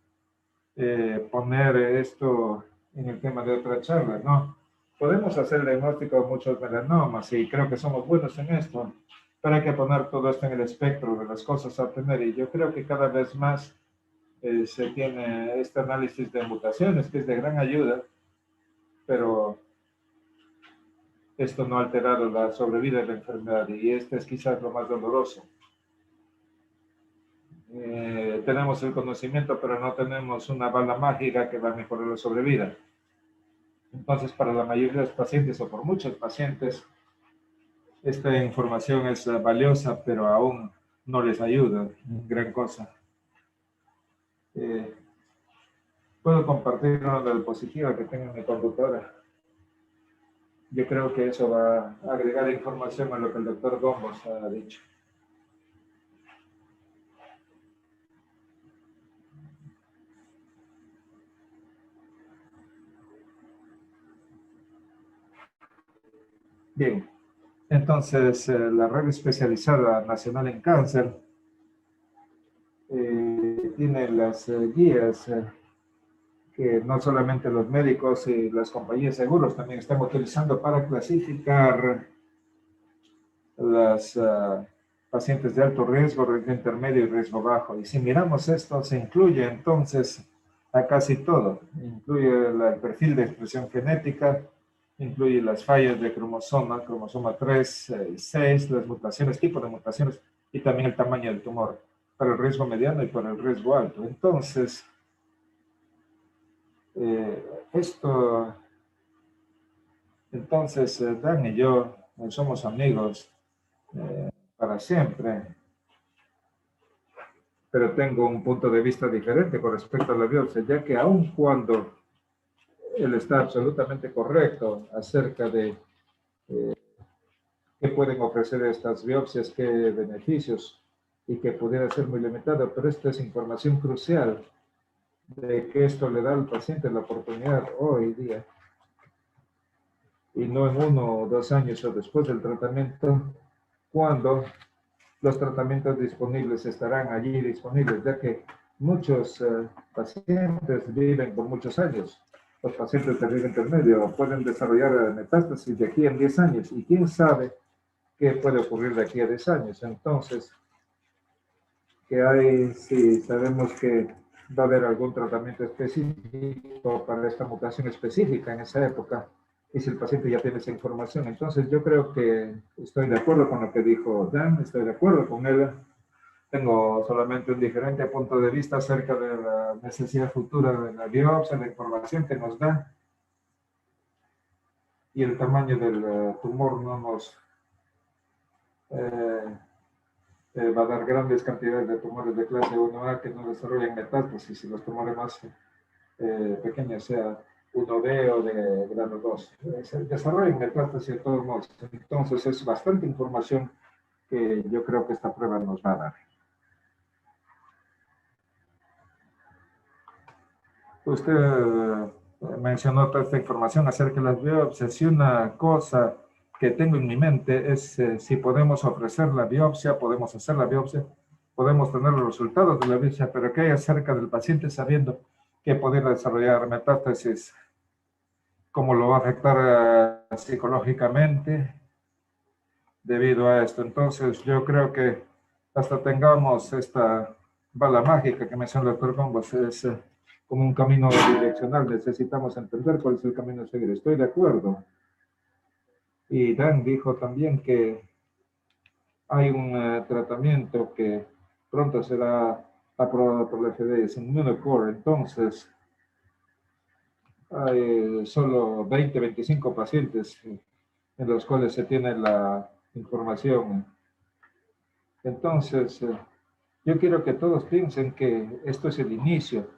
poner esto en el tema de otra charla, ¿no? Podemos hacer el diagnóstico de muchos melanomas y creo que somos buenos en esto, pero hay que poner todo esto en el espectro de las cosas a obtener, y yo creo que cada vez más se tiene este análisis de mutaciones que es de gran ayuda, pero esto no ha alterado la sobrevida de la enfermedad, y este es quizás lo más doloroso. Tenemos el conocimiento, pero no tenemos una bala mágica que va a mejorar la sobrevida. Entonces, para la mayoría de los pacientes, o por muchos pacientes, esta información es valiosa, pero aún no les ayuda en gran cosa. Puedo compartir una diapositiva que tengo en mi computadora. Yo creo que eso va a agregar información a lo que el doctor Gombos ha dicho. Bien, entonces la red especializada nacional en cáncer tiene las guías que no solamente los médicos y las compañías de seguros también están utilizando para clasificar las pacientes de alto riesgo, riesgo intermedio y riesgo bajo. Y si miramos esto, se incluye entonces a casi todo. Incluye el perfil de expresión genética, incluye las fallas de cromosoma 3 y 6, las mutaciones, tipo de mutaciones, y también el tamaño del tumor, para el riesgo mediano y para el riesgo alto. Entonces, Dan y yo somos amigos para siempre, pero tengo un punto de vista diferente con respecto a la biopsia, ya que aun cuando él está absolutamente correcto acerca de qué pueden ofrecer estas biopsias, qué beneficios, y que pudiera ser muy limitado, pero esta es información crucial de que esto le da al paciente la oportunidad hoy día, y no en 1 o 2 años o después del tratamiento, cuando los tratamientos disponibles estarán allí disponibles, ya que muchos pacientes viven por muchos años. Los pacientes de riesgo intermedio pueden desarrollar metástasis de aquí en 10 años, y quién sabe qué puede ocurrir de aquí a 10 años. Entonces, si sabemos que va a haber algún tratamiento específico para esta mutación específica en esa época, y si el paciente ya tiene esa información, entonces yo creo que estoy de acuerdo con lo que dijo Dan, estoy de acuerdo con él. Tengo solamente un diferente punto de vista acerca de la necesidad futura de la biopsia, la información que nos da, y el tamaño del tumor no nos va a dar grandes cantidades de tumores de clase 1A que no desarrollan metástasis, y los tumores más pequeños, sea 1B o de grado 2. Se desarrollan metástasis de todos modos. Entonces es bastante información que yo creo que esta prueba nos va a dar. Usted mencionó toda esta información acerca de las biopsias y una cosa que tengo en mi mente es si podemos ofrecer la biopsia, podemos hacer la biopsia, podemos tener los resultados de la biopsia, pero ¿qué hay acerca del paciente sabiendo que pudiera desarrollar metástasis? ¿Cómo lo va a afectar psicológicamente debido a esto? Entonces yo creo que hasta tengamos esta bala mágica que menciona el doctor Gombos, es como un camino direccional. Necesitamos entender cuál es el camino a seguir. Estoy de acuerdo. Y Dan dijo también que hay un tratamiento que pronto será aprobado por la FDA, es Immunocore. Entonces, hay solo 20, 25 pacientes en los cuales se tiene la información. Entonces, yo quiero que todos piensen que esto es el inicio.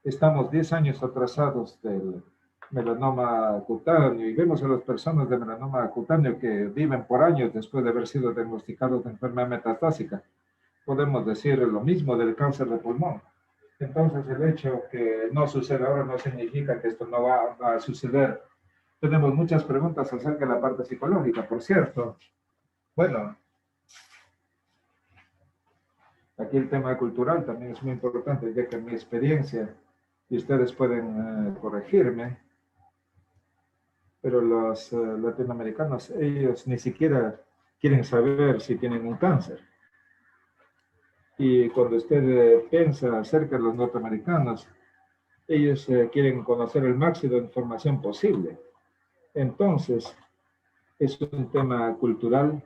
Estamos 10 años atrasados del melanoma cutáneo y vemos a las personas de melanoma cutáneo que viven por años después de haber sido diagnosticados de enfermedad metastásica. Podemos decir lo mismo del cáncer de pulmón. Entonces, el hecho que no suceda ahora no significa que esto no va a suceder. Tenemos muchas preguntas acerca de la parte psicológica, por cierto. Bueno, aquí el tema cultural también es muy importante, ya que en mi experiencia, y ustedes pueden corregirme, pero los latinoamericanos, ellos ni siquiera quieren saber si tienen un cáncer. Y cuando usted piensa acerca de los norteamericanos, ellos quieren conocer el máximo de información posible. Entonces, es un tema cultural.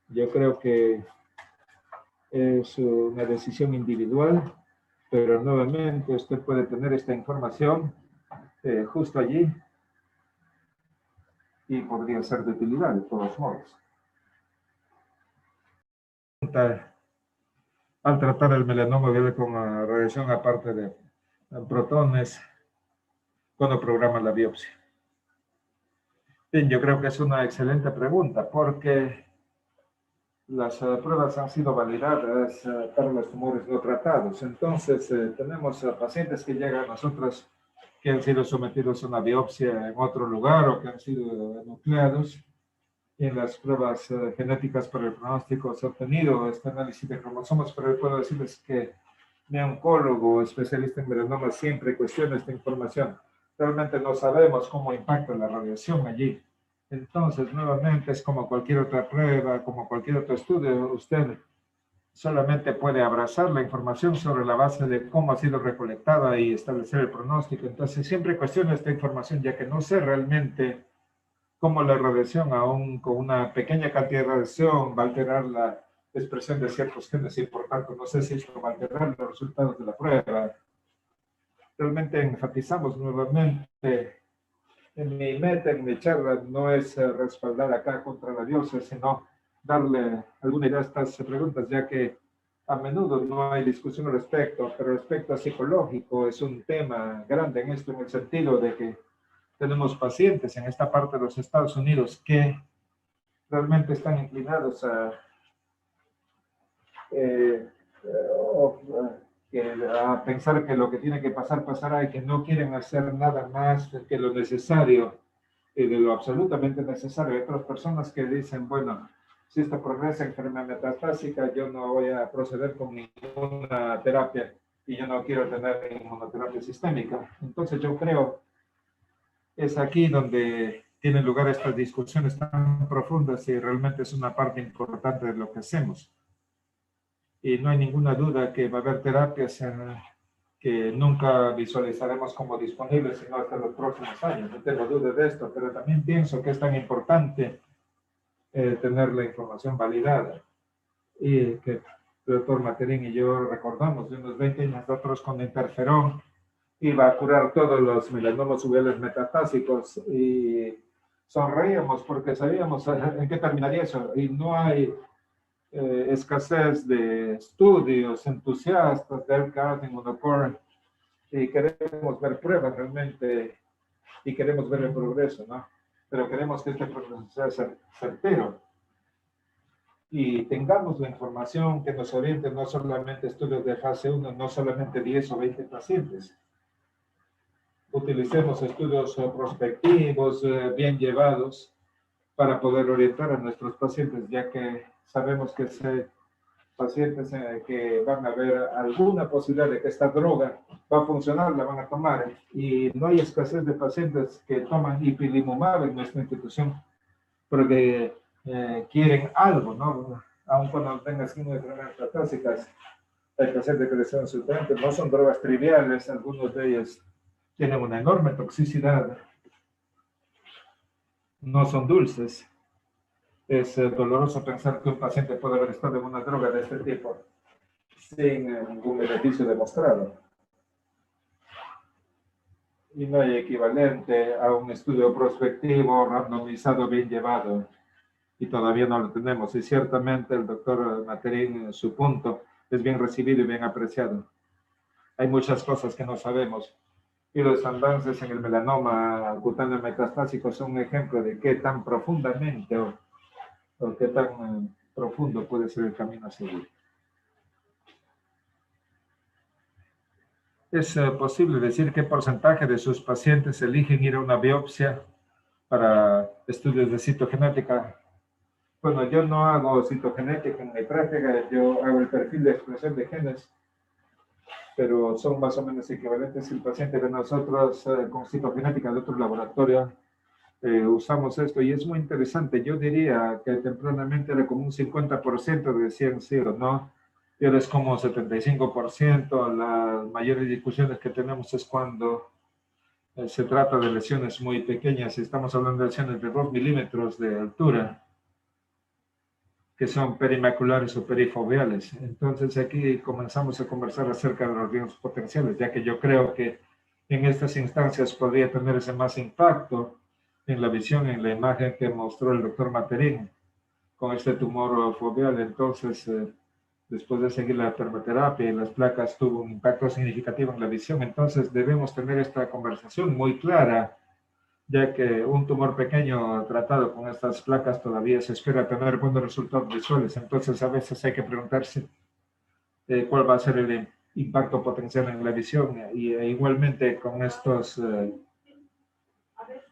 Yo creo que es una decisión individual, pero nuevamente usted puede tener esta información justo allí y podría ser de utilidad de todos modos. Al tratar el melanoma con radiación aparte de protones, cuando programa la biopsia. Bien, yo creo que es una excelente pregunta porque las pruebas han sido validadas para los tumores no tratados. Entonces, tenemos pacientes que llegan a nosotros que han sido sometidos a una biopsia en otro lugar o que han sido nucleados. Y en las pruebas genéticas para el pronóstico se ha obtenido este análisis de cromosomas, pero puedo decirles que mi oncólogo especialista en melanoma siempre cuestiona esta información. Realmente no sabemos cómo impacta la radiación allí. Entonces, nuevamente, es como cualquier otra prueba, como cualquier otro estudio. Usted solamente puede abrazar la información sobre la base de cómo ha sido recolectada y establecer el pronóstico. Entonces, siempre cuestiono esta información, ya que no sé realmente cómo la radiación, aún con una pequeña cantidad de radiación, va a alterar la expresión de ciertos genes importantes. No sé si esto va a alterar los resultados de la prueba. Realmente enfatizamos nuevamente, en mi meta, en mi charla, no es respaldar acá contra la diosa, sino darle alguna idea a estas preguntas, ya que a menudo no hay discusión al respecto, pero respecto a psicológico es un tema grande en esto, en el sentido de que tenemos pacientes en esta parte de los Estados Unidos que realmente están inclinados a pensar que lo que tiene que pasar, pasará, y que no quieren hacer nada más que lo necesario, de lo absolutamente necesario. Hay otras personas que dicen, bueno, si esto progresa en enfermedad metastásica, yo no voy a proceder con ninguna terapia y yo no quiero tener inmunoterapia sistémica. Entonces yo creo es aquí donde tienen lugar estas discusiones tan profundas y realmente es una parte importante de lo que hacemos. Y no hay ninguna duda que va a haber terapias que nunca visualizaremos como disponibles, sino hasta los próximos años. No tengo duda de esto, pero también pienso que es tan importante tener la información validada. Y que el doctor Materín y yo recordamos de unos 20 años nosotros con interferón iba a curar todos los melanomas uveales metastásicos y sonreíamos porque sabíamos en qué terminaría eso. Y no hay escasez de estudios entusiastas del Immunocore y queremos ver pruebas realmente y queremos ver el progreso, ¿no? Pero queremos que este progreso sea certero y tengamos la información que nos oriente, no solamente estudios de fase 1, no solamente 10 o 20 pacientes. Utilicemos estudios prospectivos, bien llevados, para poder orientar a nuestros pacientes, ya que sabemos que pacientes que van a ver alguna posibilidad de que esta droga va a funcionar, la van a tomar. Y no hay escasez de pacientes que toman ipilimumab en nuestra institución porque quieren algo, ¿no? Aun cuando tengan enfermedades metastásicas, hay pacientes que desean sustancias, no son drogas triviales, algunos de ellos tienen una enorme toxicidad, no son dulces. Es doloroso pensar que un paciente puede haber estado en una droga de este tipo sin ningún beneficio demostrado. Y no hay equivalente a un estudio prospectivo, randomizado, bien llevado. Y todavía no lo tenemos. Y ciertamente el doctor Materín, en su punto, es bien recibido y bien apreciado. Hay muchas cosas que no sabemos. Y los avances en el melanoma cutáneo metastásico son un ejemplo de qué tan profundamente o qué tan profundo puede ser el camino a seguir. ¿Es posible decir qué porcentaje de sus pacientes eligen ir a una biopsia para estudios de citogenética? Bueno, yo no hago citogenética en mi práctica, yo hago el perfil de expresión de genes, pero son más o menos equivalentes. El paciente de nosotros con citogenética de otro laboratorio usamos esto y es muy interesante. Yo diría que tempranamente era como un 50% decían sí o no, y ahora es como 75%. Las mayores discusiones que tenemos es cuando se trata de lesiones muy pequeñas. Estamos hablando de lesiones de 2 milímetros de altura, que son perimaculares o perifoveales. Entonces aquí comenzamos a conversar acerca de los riesgos potenciales, ya que yo creo que en estas instancias podría tener ese más impacto en la visión, en la imagen que mostró el doctor Materín con este tumor foveal. Entonces, después de seguir la termoterapia y las placas, tuvo un impacto significativo en la visión. Entonces, debemos tener esta conversación muy clara, ya que un tumor pequeño tratado con estas placas todavía se espera tener buenos resultados visuales. Entonces, a veces hay que preguntarse cuál va a ser el impacto potencial en la visión. Y igualmente con estos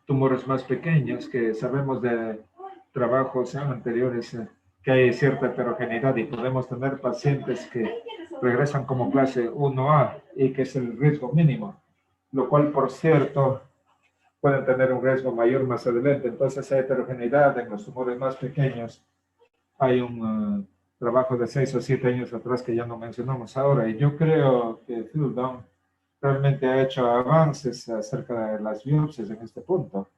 tumores más pequeños, que sabemos de trabajos anteriores que hay cierta heterogeneidad y podemos tener pacientes que regresan como clase 1A y que es el riesgo mínimo, lo cual, por cierto, pueden tener un riesgo mayor más adelante. Entonces, hay heterogeneidad en los tumores más pequeños. Hay un trabajo de 6 o 7 años atrás que ya no mencionamos ahora, y yo creo que Phil Down realmente ha hecho avances acerca de las biopsias en este punto.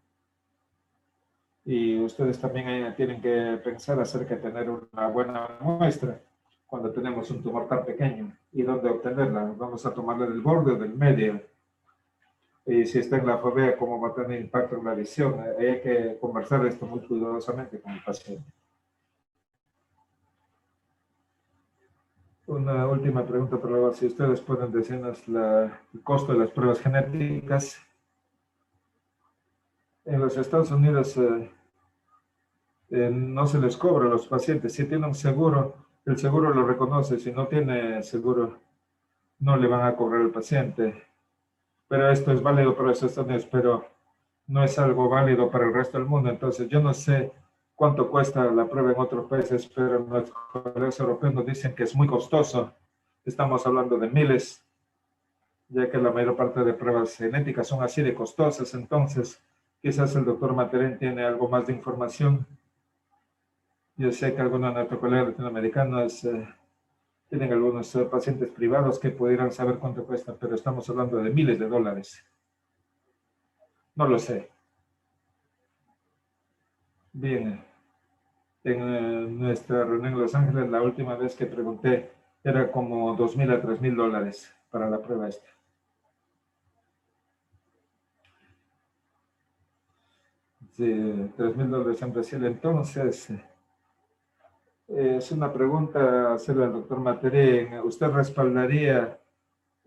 Y ustedes también tienen que pensar acerca de tener una buena muestra cuando tenemos un tumor tan pequeño. ¿Y dónde obtenerla? Vamos a tomarla del borde o del medio. Y si está en la fovea, ¿cómo va a tener impacto en la visión? Hay que conversar esto muy cuidadosamente con el paciente. Una última pregunta, por favor, si ustedes pueden decirnos el costo de las pruebas genéticas. En los Estados Unidos no se les cobra a los pacientes. Si tienen seguro, el seguro lo reconoce. Si no tiene seguro, no le van a cobrar al paciente. Pero esto es válido para los Estados Unidos, pero no es algo válido para el resto del mundo. Entonces, yo no sé cuánto cuesta la prueba en otros países, pero nuestros colegas europeos nos dicen que es muy costoso. Estamos hablando de miles, ya que la mayor parte de pruebas genéticas son así de costosas. Entonces, quizás el doctor Materín tiene algo más de información. Yo sé que algunos de nuestros colegas latinoamericanos tienen algunos pacientes privados que pudieran saber cuánto cuesta, pero estamos hablando de miles de dólares. No lo sé. Bien, en nuestra reunión en Los Ángeles, la última vez que pregunté, era como $2,000 a $3,000 para la prueba esta. Sí, $3,000 en Brasil. Entonces, es una pregunta hacerle al doctor Materín. ¿Usted respaldaría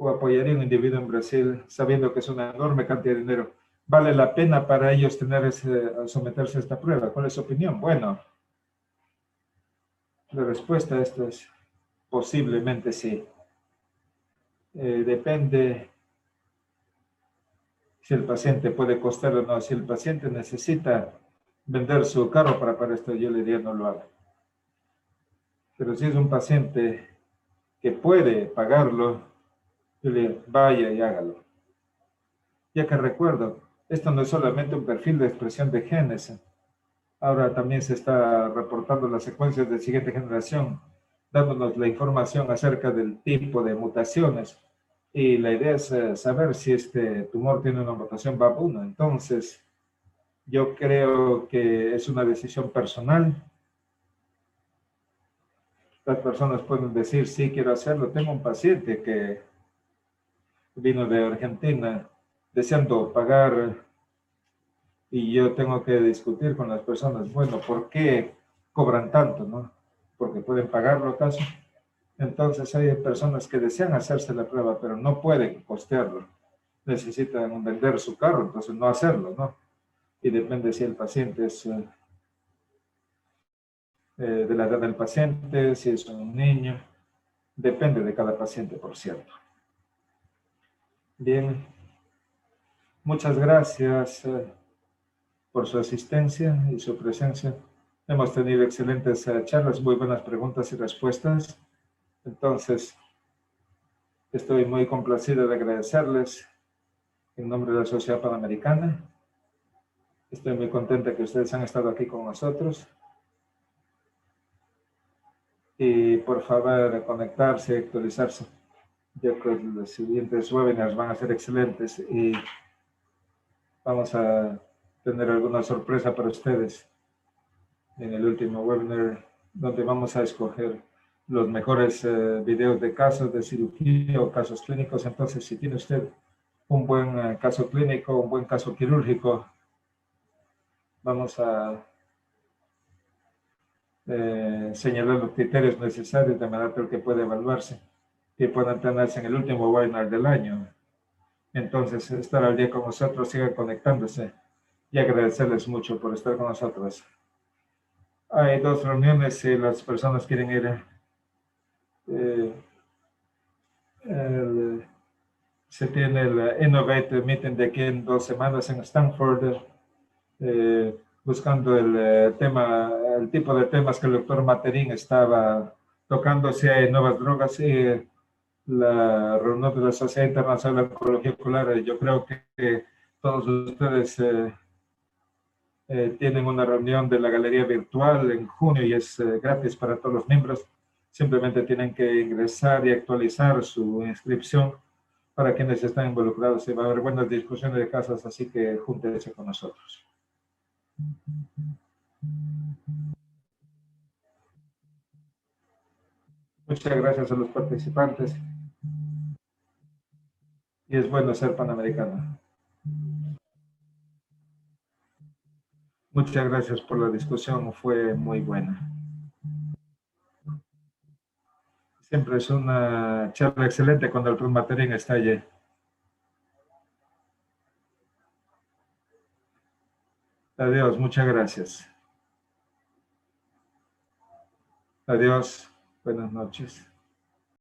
o apoyaría a un individuo en Brasil sabiendo que es una enorme cantidad de dinero? ¿Vale la pena para ellos someterse a esta prueba? ¿Cuál es su opinión? Bueno, la respuesta a esto es posiblemente sí. Depende si el paciente puede costearlo o no. Si el paciente necesita vender su carro para pagar esto, yo le diría no lo haga. Pero si es un paciente que puede pagarlo, yo le diría vaya y hágalo. Ya que recuerdo, esto no es solamente un perfil de expresión de genes. Ahora también se está reportando las secuencias de siguiente generación, dándonos la información acerca del tipo de mutaciones. Y la idea es saber si este tumor tiene una mutación BAP1. Entonces, yo creo que es una decisión personal. Las personas pueden decir, sí, quiero hacerlo. Tengo un paciente que vino de Argentina deseando pagar y yo tengo que discutir con las personas, bueno, ¿por qué cobran tanto, no? Porque pueden pagarlo acaso. Entonces hay personas que desean hacerse la prueba, pero no pueden costearlo. Necesitan vender su carro, entonces no hacerlo, ¿no? Y depende si el paciente es de la edad del paciente, si es un niño. Depende de cada paciente, por cierto. Bien, muchas gracias por su asistencia y su presencia. Hemos tenido excelentes charlas, muy buenas preguntas y respuestas. Entonces, estoy muy complacido de agradecerles en nombre de la Sociedad Panamericana. Estoy muy contenta que ustedes han estado aquí con nosotros. Y por favor, conectarse, actualizarse. Yo creo que los siguientes webinars van a ser excelentes y vamos a tener alguna sorpresa para ustedes en el último webinar, donde vamos a escoger los mejores videos de casos de cirugía o casos clínicos. Entonces, si tiene usted un buen caso clínico, un buen caso quirúrgico, vamos a señalar los criterios necesarios de manera que puede evaluarse y puedan tenerse en el último webinar del año. Entonces, estar al día con nosotros, sigan conectándose y agradecerles mucho por estar con nosotros. Hay 2 reuniones si las personas quieren ir. Se tiene el Innovate Meeting de aquí en 2 semanas en Stanford, buscando el tipo de temas que el doctor Materín estaba tocando, si hay nuevas drogas y la reunión de la Sociedad Internacional de Oncología Ocular. Yo creo que todos ustedes tienen una reunión de la galería virtual en junio y es gratis para todos los miembros. Simplemente tienen que ingresar y actualizar su inscripción para quienes están involucrados. Y va a haber buenas discusiones de casos, así que júntense con nosotros. Muchas gracias a los participantes. Y es bueno ser panamericano. Muchas gracias por la discusión, fue muy buena. Siempre es una charla excelente cuando el doctor Materín está allí. Adiós, muchas gracias. Adiós, buenas noches.